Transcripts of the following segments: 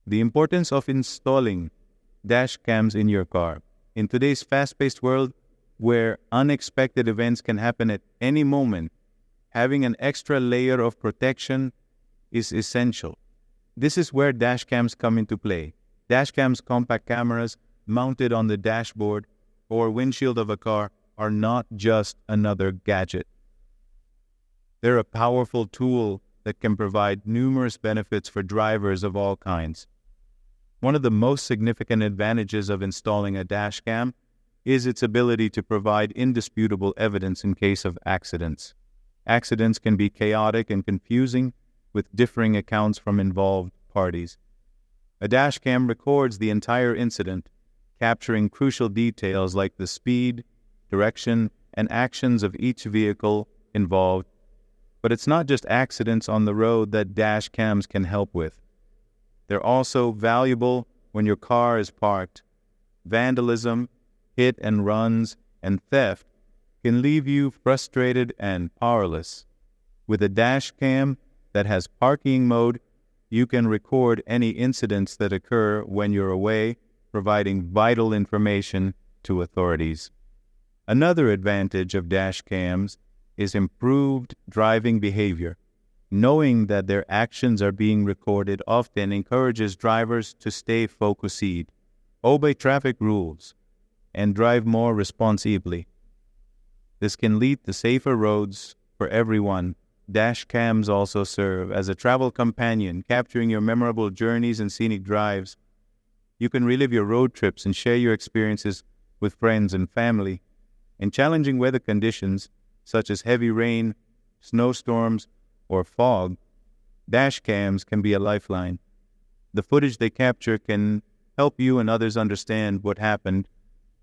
The importance of installing dash cams in your car. In today's fast-paced world, where unexpected events can happen at any moment, having an extra layer of protection is essential. This is where dash cams come into play. Dash cams, compact cameras mounted on the dashboard or windshield of a car, are not just another gadget. They're a powerful tool that can provide numerous benefits for drivers of all kinds. One of the most significant advantages of installing a dash cam is its ability to provide indisputable evidence in case of accidents. Accidents can be chaotic and confusing, with differing accounts from involved parties. A dash cam records the entire incident, capturing crucial details like the speed, direction, and actions of each vehicle involved. But it's not just accidents on the road that dash cams can help with. They're also valuable when your car is parked. Vandalism, hit and runs, and theft can leave you frustrated and powerless. With a dash cam that has parking mode, you can record any incidents that occur when you're away, providing vital information to authorities. Another advantage of dash cams is improved driving behavior. Knowing that their actions are being recorded often encourages drivers to stay focused, obey traffic rules, and drive more responsibly. This can lead to safer roads for everyone. Dash cams also serve as a travel companion, capturing your memorable journeys and scenic drives. You can relive your road trips and share your experiences with friends and family. In challenging weather conditions, such as heavy rain, snowstorms, or fog, dash cams can be a lifeline. The footage they capture can help you and others understand what happened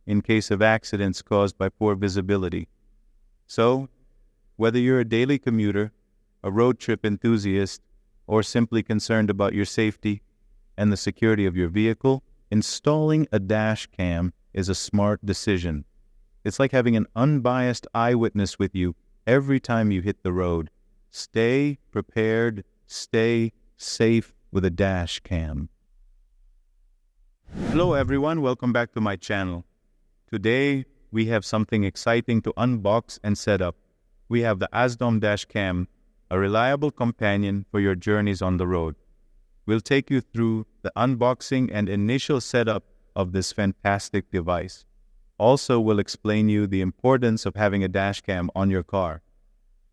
in case of accidents caused by poor visibility. So, whether you're a daily commuter, a road trip enthusiast, or simply concerned about your safety and the security of your vehicle, installing a dash cam is a smart decision. It's like having an unbiased eyewitness with you every time you hit the road. Stay prepared, stay safe with a dash cam. Hello everyone, welcome back to my channel. Today, we have something exciting to unbox and set up. We have the Azdome Dash Cam, a reliable companion for your journeys on the road. We'll take you through the unboxing and initial setup of this fantastic device. Also, we'll explain you the importance of having a dash cam on your car,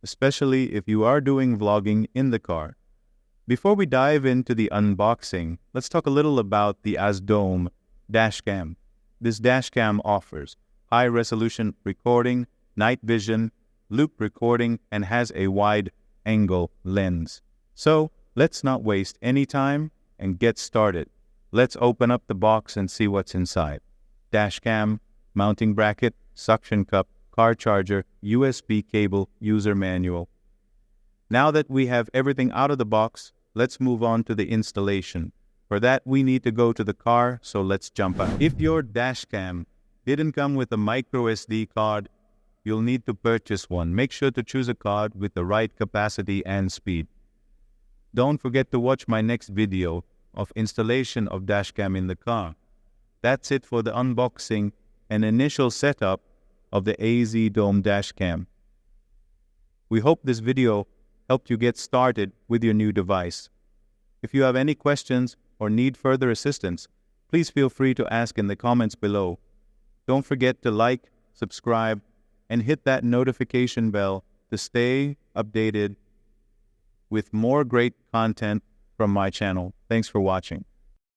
especially if you are doing vlogging in the car. Before we dive into the unboxing, let's talk a little about the Azdome Dash Cam. This dash cam offers high-resolution recording, night vision, loop recording, and has a wide-angle lens. So, let's not waste any time and get started. Let's open up the box and see what's inside. Dash cam, mounting bracket, suction cup, car charger, USB cable, user manual. Now that we have everything out of the box, let's move on to the installation. For that, we need to go to the car, so let's jump out. If your dash cam didn't come with a micro SD card, you'll need to purchase one. Make sure to choose a card with the right capacity and speed. Don't forget to watch my next video of installation of dash cam in the car. That's it for the unboxing and initial setup of the Azdome Dash Cam. We hope this video helped you get started with your new device. If you have any questions or need further assistance, please feel free to ask in the comments below. Don't forget to like, subscribe, and hit that notification bell to stay updated with more great content from my channel. Thanks for watching.